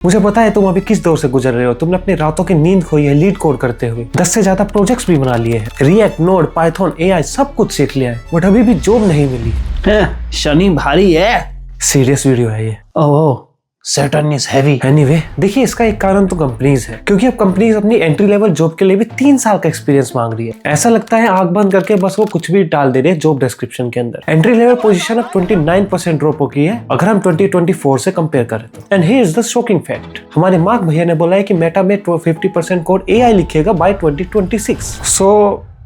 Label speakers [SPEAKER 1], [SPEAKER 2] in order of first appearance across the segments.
[SPEAKER 1] मुझे पता है तुम अभी किस दौर से गुजर रहे हो। तुमने अपनी रातों की नींद खोई है लीड कोड करते हुए। 10 से ज्यादा प्रोजेक्ट्स भी बना लिए हैं, रिएक्ट, नोड, पाइथन, एआई सब कुछ सीख लिया है, बट अभी भी जॉब नहीं मिली।
[SPEAKER 2] शनि भारी है।
[SPEAKER 1] सीरियस वीडियो है ये।
[SPEAKER 2] ओह, सैटर्न इज हेवी।
[SPEAKER 1] एनीवे, देखिए इसका एक कारण तो कंपनीज है, क्योंकि अब कंपनीज अपनी एंट्री लेवल जॉब के लिए भी 3 साल का एक्सपीरियंस मांग रही है। ऐसा लगता है आंख बंद करके बस वो कुछ भी डाल दे रहे हैं जॉब डिस्क्रिप्शन के अंदर। एंट्री लेवल पोजीशन अब 29% ड्रॉप हो गई है अगर हम 2024 से कंपेयर करें तो। And here is the shocking fact, हमारे मार्क भैया ने बोला है कि मेटा में 50% कोड एआई लिखेगा by 2026। So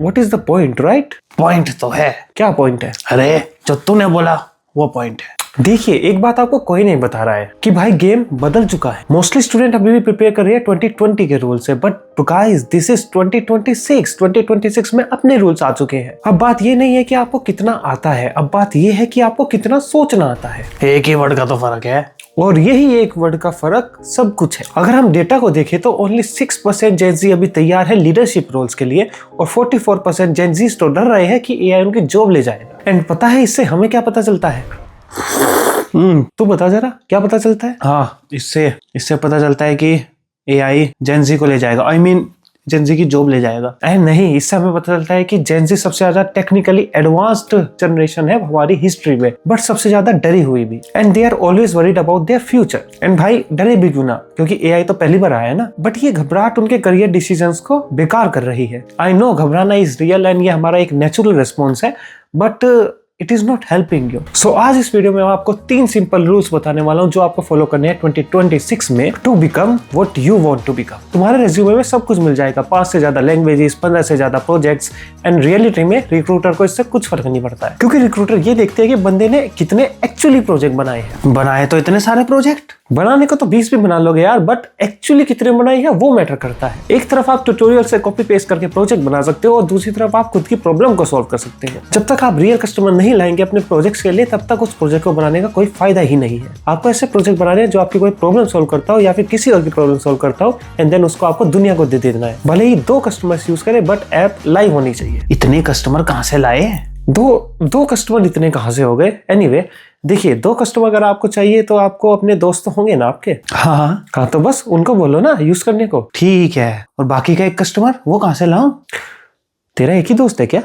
[SPEAKER 1] what is the point, right?
[SPEAKER 2] Point तो है।
[SPEAKER 1] क्या पॉइंट है?
[SPEAKER 2] अरे जो तूने बोला वो पॉइंट है।
[SPEAKER 1] देखिए, एक बात आपको कोई नहीं बता रहा है कि भाई गेम बदल चुका है। मोस्टली स्टूडेंट अभी भी प्रिपेयर कर रहे हैं 2020 के रूल से, बट गाइस दिस इज 2026 में अपने रूल्स आ चुके हैं। अब बात ये नहीं है कि आपको कितना आता है, अब बात ये है कि आपको कितना सोचना आता है।
[SPEAKER 2] एक ही वर्ड का तो फर्क है,
[SPEAKER 1] और यही एक वर्ड का फर्क सब कुछ है। अगर हम डेटा को देखें तो ओनली 6% जेनजी अभी तैयार है लीडरशिप रोल्स के लिए, और 44% जेनजी तो डर रहे हैं कि एआई उनकी जॉब ले जाएगा। एंड पता है इससे हमें क्या पता चलता है? तू बता जरा, क्या पता चलता है?
[SPEAKER 2] हाँ, इससे पता चलता है कि एआई जेनजी को ले जाएगा, आई मीन जेनजी की जॉब ले जाएगा।
[SPEAKER 1] नहीं, इससे हमें पता चलता है कि जेनजी सबसे ज्यादा टेक्निकली एडवांस्ड जनरेशन है हमारी हिस्ट्री में, बट सबसे ज्यादा डरी हुई भी। And they are always worried about their future. And भाई डरे भी क्यों ना, क्योंकि एआई तो पहली बार आया है ना। बट ये घबराहट उनके करियर डिसीजंस को बेकार कर रही है। आई नो घबराना इज रियल एंड ये हमारा एक नेचुरल रिस्पॉन्स है, but it is not helping you. So आज इस वीडियो में मैं आपको 3 सिंपल रूल्स बताने वाला हूँ जो आपको फॉलो करने हैं 2026 में to become what you want to become. तुम्हारे रेज्यूमे में सब कुछ मिल जाएगा, 5 से ज्यादा लैंग्वेजेस, 15 से ज्यादा प्रोजेक्ट्स। एंड रियलिटी में रिक्रूटर को इससे कुछ फर्क नहीं पड़ता है, क्योंकि रिक्रूटर ये देखते हैं कि बंदे ने कितने एक्चुअली प्रोजेक्ट बनाए हैं।
[SPEAKER 2] बनाए तो इतने सारे प्रोजेक्ट,
[SPEAKER 1] बनाने को तो 20 भी बना लोगे यार, बट एक्चुअली कितने बनाए हैं वो मैटर करता है। एक तरफ आप ट्यूटोरियल से कॉपी पेस्ट करके प्रोजेक्ट बना सकते हो और दूसरी तरफ आप खुद की प्रॉब्लम को सॉल्व कर सकते हो। जब तक आप रियल कस्टमर नहीं लाएंगे अपने प्रोजेक्ट्स के लिए, तब तक उस प्रोजेक्ट को बनाने का कोई फायदा ही नहीं है। आपको ऐसे प्रोजेक्ट बनाने हैं जो आपकी कोई प्रॉब्लम सॉल्व करता हो या फिर किसी और की प्रॉब्लम सॉल्व करता हो, एंड देन उसको आपको दुनिया को दे देना है। भले ही 2 कस्टमर्स यूज करें, बट ऐप लाइव होनी चाहिए।
[SPEAKER 2] इतने कस्टमर कहाँ से लाए?
[SPEAKER 1] दो कस्टमर इतने कहां से हो गए? एनीवे, देखिए 2 कस्टमर अगर आपको चाहिए तो आपको अपने दोस्त होंगे ना आपके।
[SPEAKER 2] हाँ,
[SPEAKER 1] तो बस उनको बोलो ना यूज करने को।
[SPEAKER 2] ठीक है। और बाकी का 1 कस्टमर वो कहाँ से लाऊं?
[SPEAKER 1] तेरा एक ही दोस्त है क्या?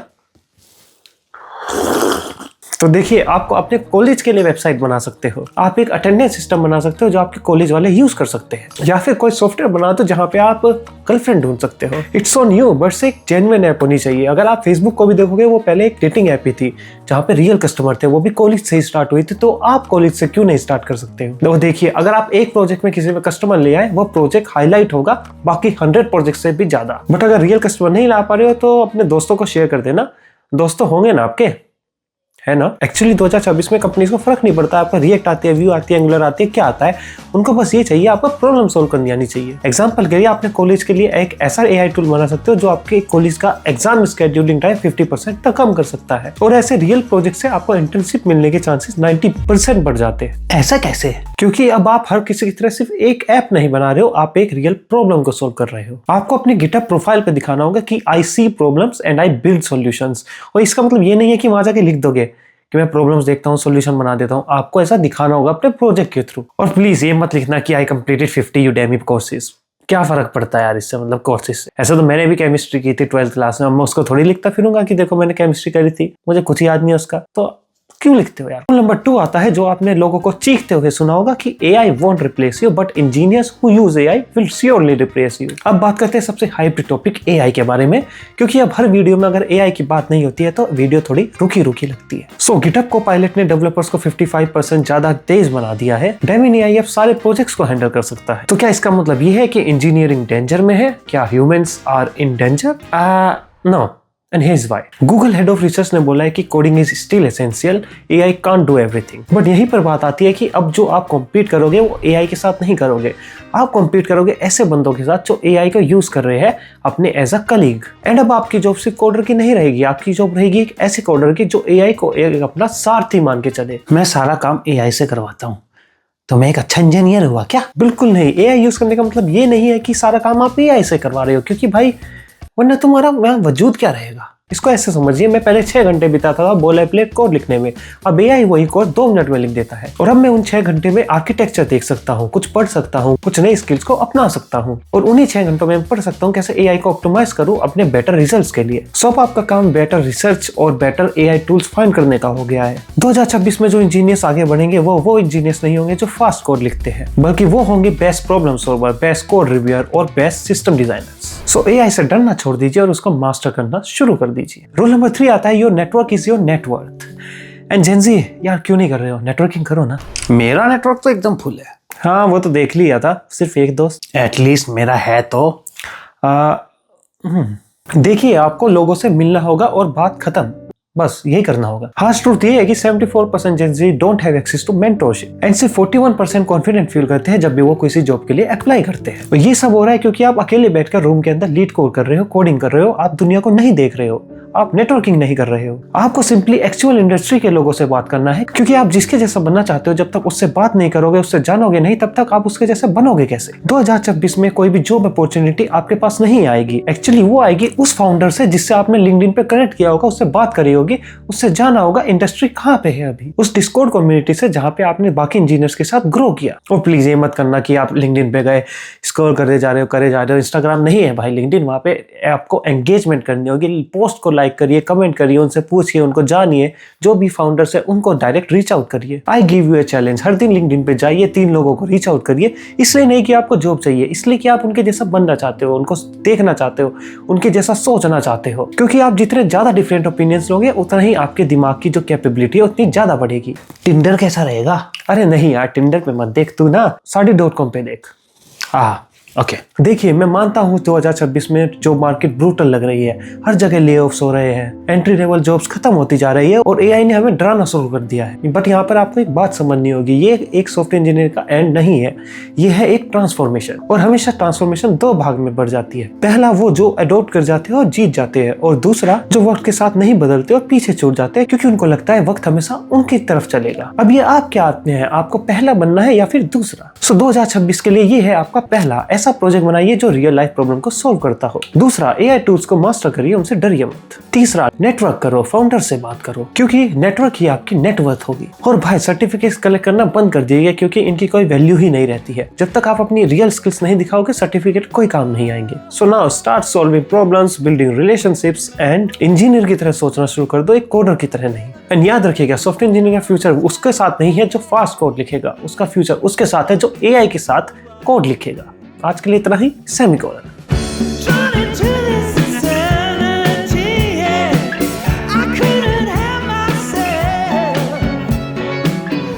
[SPEAKER 1] तो देखिए, आपको अपने कॉलेज के लिए वेबसाइट बना सकते हो, आप एक अटेंडेंस सिस्टम बना सकते हो जो आपके कॉलेज वाले यूज कर सकते हैं, या फिर कोई सॉफ्टवेयर बना दो जहां पे आप गर्लफ्रेंड ढूंढ सकते हो। इट्स ऑन यू, बट एक जेन्युइन ऐप होनी चाहिए। अगर आप फेसबुक को भी देखोगे, वो पहले एक डेटिंग ऐप ही थी जहाँ पे रियल कस्टमर थे, वो भी कॉलेज से ही स्टार्ट हुई थी। तो आप कॉलेज से क्यों नहीं स्टार्ट कर सकते हो? तो देखिए, अगर आप एक प्रोजेक्ट में किसी में कस्टमर ले आए, वो प्रोजेक्ट हाईलाइट होगा बाकी 100 प्रोजेक्ट से भी ज्यादा। बट अगर रियल कस्टमर नहीं ला पा रहे हो तो अपने दोस्तों को शेयर कर देना, दोस्तों होंगे ना आपके, है ना। एक्चुअली 2024 में कंपनीज को फर्क नहीं पड़ता आपका रिएक्ट आती है, व्यू आती है, एंगुलर आती है, क्या आता है, उनको बस ये चाहिए आपको प्रॉब्लम सॉल्व करनी आनी चाहिए। एग्जांपल के लिए आपने कॉलेज के लिए एक ऐसा एआई टूल बना सकते हो जो आपके कॉलेज का एग्जाम शेड्यूलिंग टाइम 50% तक कम कर सकता है, और ऐसे रियल प्रोजेक्ट से आपको इंटर्नशिप मिलने के चांसेस 90% बढ़ जाते हैं।
[SPEAKER 2] ऐसा कैसे?
[SPEAKER 1] क्योंकि अब आप हर किसी की तरह सिर्फ एक ऐप नहीं बना रहे हो, आप एक रियल प्रॉब्लम को सॉल्व कर रहे हो। आपको अपने गिटहब प्रोफाइल पे दिखाना होगा कि I see problems and I build solutions. और इसका मतलब ये नहीं है कि वहां जाके लिख दोगे कि मैं प्रॉब्लम्स देखता हूँ, सॉल्यूशन बना देता हूँ। आपको ऐसा दिखाना होगा अपने प्रोजेक्ट के थ्रू। और प्लीज ये मत लिखना कि आई कंप्लीटेड 50 यूडेमी कोर्सेज। क्या फर्क पड़ता है यार इससे, मतलब कोर्सेज से। ऐसा तो मैंने भी केमिस्ट्री की थी 12th क्लास में, मैं उसको थोड़ी लिखता फिरूंगा कि देखो मैंने केमिस्ट्री करी थी, मुझे कुछ याद नहीं है उसका। तो क्यों लिखते हो यार? नंबर 2 आता है जो आपने लोगों को चीखते हुए सुना होगा कि AI won't replace you, but engineers who use AI will surely replace you. अब बात करते हैं सबसे हाइप टॉपिक एआई के बारे में, क्योंकि अब हर वीडियो में अगर एआई की बात नहीं होती है तो वीडियो थोड़ी रुकी रुकी लगती है। सो गिटहब कोपायलट ने डेवलपर्स को 55% ज्यादा तेज बना दिया है। डेमिन एआई अब सारे प्रोजेक्ट्स को हैंडल कर सकता है। तो क्या इसका मतलब ये है कि इंजीनियरिंग डेंजर में है? क्या humans are in danger? No, and here's why. Google head of research ने बोला है कि coding is still essential, AI can't do everything. But यहीं पर बात आती है कि अब जो आप कॉम्पीट करोगे वो एआई के साथ नहीं करोगे, आप कॉम्पीट करोगे ऐसे बंदों के साथ जो एआई को यूज कर रहे हैं अपने एज अ कलीग। एंड अब आपकी जॉब सिर्फ कोडर की नहीं रहेगी, आपकी जॉब रहेगी एक ऐसे कोडर की जो एआई को एक अपना सारथी मान के चले।
[SPEAKER 2] मैं सारा काम एआई से करवाता हूँ, तो मैं एक अच्छा इंजीनियर हुआ क्या?
[SPEAKER 1] बिल्कुल नहीं। एआई यूज करने का मतलब ये नहीं है कि सारा काम आप एआई से करवा रहे हो, क्योंकि भाई वरना तुम्हारा वजूद क्या रहेगा? इसको ऐसे समझिए, मैं पहले 6 घंटे बिताता था बोलेप्लेट कोड लिखने में, अब एआई वही कोड 2 मिनट में लिख देता है। और अब मैं उन 6 घंटे में आर्किटेक्चर देख सकता हूँ, कुछ पढ़ सकता हूँ, कुछ नई स्किल्स को अपना सकता हूँ, और उन्हीं 6 घंटों में पढ़ सकता हूँ कैसे एआई को ऑप्टिमाइज करूँ अपने बेटर रिजल्ट्स के लिए। सो अब आपका काम बेटर रिसर्च और बेटर एआई टूल्स फाइंड करने का हो गया है। 2026 में जो इंजीनियर्स आगे बढ़ेंगे वो इंजीनियर्स नहीं होंगे जो फास्ट कोड लिखते हैं, बल्कि वो होंगे best problem solver, best code reviewer और best system designers. So AI से डरना छोड़ दीजिए और उसको मास्टर करना शुरू कर दीजिए। रूल नंबर 3 आता है your network is your net worth. And Gen Z यार क्यों नहीं कर रहे हो, नेटवर्किंग करो ना।
[SPEAKER 2] मेरा नेटवर्क तो एकदम फुल है।
[SPEAKER 1] हाँ वो तो देख लिया था, सिर्फ एक दोस्त।
[SPEAKER 2] एटलीस्ट मेरा है तो।
[SPEAKER 1] देखिए आपको लोगों से मिलना होगा और बात खत्म, बस यही करना होगा। हार्श ट्रूथ ये है कि 74% Gen Z don't have access to mentorship and सिर्फ 41% कॉन्फिडेंट फील करते हैं जब भी वो किसी जॉब के लिए अप्लाई करते हैं। तो ये सब हो रहा है क्योंकि आप अकेले बैठकर रूम के अंदर लीड कोड कर रहे हो, कोडिंग कर रहे हो, आप दुनिया को नहीं देख रहे हो, आप नेटवर्किंग नहीं कर रहे हो। आपको सिंपली एक्चुअल इंडस्ट्री के लोगों से बात करना है, क्योंकि आप जिसके जैसा बनना चाहते हो जब तक उससे बात नहीं करोगे, उससे जानोगे नहीं, तब तक आप उसके जैसे बनोगे कैसे। 2026 में कोई भी जॉब अपॉर्चुनिटी आपके पास नहीं आएगी, एक्चुअली वो आएगी उस फाउंडर से जिससे आपने लिंक्डइन पे कनेक्ट किया होगा, उससे बात करी होगी, उससे जाना होगा इंडस्ट्री कहाँ पे है अभी, उस डिस्कॉर्ड कम्युनिटी से जहाँ पे आपने बाकी इंजीनियर्स के साथ ग्रो किया। और प्लीज ये मत करना कि आप लिंक्डइन पे गए स्क्रॉल करे जा रहे हो, इंस्टाग्राम नहीं है भाई लिंक्डइन, वहाँ पे आपको एंगेजमेंट करनी होगी। पोस्ट को लाइक करिए, कमेंट करिए, उनसे पूछिए, उनको जानिए, जो भी फाउंडर्स है उनको डायरेक्ट रीच आउट करिए। I give you a challenge, हर दिन लिंक्डइन पे जाइए, 3 लोगों को रीच आउट करिए। इसलिए नहीं कि आपको जॉब चाहिए, इसलिए कि आप उनके जैसा बनना चाहते हो, उनको देखना चाहते हो, उनके जैसा सोचना चाहते हो, क्योंकि आप जितने ज्यादा डिफरेंट ओपिनियंस लोगे उतना ही आपके दिमाग की जो कैपेबिलिटी है उतनी ज्यादा बढ़ेगी।
[SPEAKER 2] टिंडर कैसा रहेगा?
[SPEAKER 1] अरे नहीं यार, टिंडर पे मत देख, तू ना साडी.com पे देख।
[SPEAKER 2] ओके।
[SPEAKER 1] देखिए मैं मानता हूँ 2026 में जॉब मार्केट ब्रूटल लग रही है, हर जगह लेऑफ्स हो रहे हैं, एंट्री लेवल जॉब्स खत्म होती जा रही है और एआई ने हमें डराना शुरू कर दिया है। बट यहाँ पर आपको एक बात समझनी होगी, ये एक सॉफ्टवेयर इंजीनियर का एंड नहीं है, ये है एक ट्रांसफॉर्मेशन। और हमेशा ट्रांसफॉर्मेशन 2 भाग में बढ़ जाती है। पहला वो जो अडॉप्ट कर जाते हैं और जीत जाते हैं, और दूसरा जो वक्त के साथ नहीं बदलते और पीछे छूट जाते हैं क्योंकि उनको लगता है वक्त हमेशा उनकी तरफ चलेगा। अब ये आपके हाथ में है, आपको पहला बनना है या फिर दूसरा। सो 2026 के लिए ये है आपका पहला ऐसा प्रोजेक्ट बनाइए जो रियल लाइफ प्रॉब्लम को सॉल्व करता हो। दूसरा, एआई टूल्स को मास्टर करिए, उनसे डरिए मत। तीसरा, नेटवर्क करो, फाउंडर से बात करो, क्योंकि नेटवर्क ही आपकी नेटवर्थ होगी। और भाई सर्टिफिकेट्स कलेक्ट करना बंद कर दीजिए, क्योंकि इनकी कोई वैल्यू ही नहीं रहती है। जब तक आप अपनी रियल स्किल्स नहीं दिखाओगे सर्टिफिकेट कोई काम नहीं आएंगे। So now start solving problems, building relationships and engineer की तरह सोचना शुरू कर दो, एक कोडर की तरह नहीं। एंड याद रखिएगा, सॉफ्टवेयर इंजीनियर का फ्यूचर उसके साथ नहीं है जो फास्ट कोड लिखेगा, उसका फ्यूचर उसके साथ है जो एआई के साथ कोड लिखेगा। आज के लिए इतना ही, सेमीकोलन।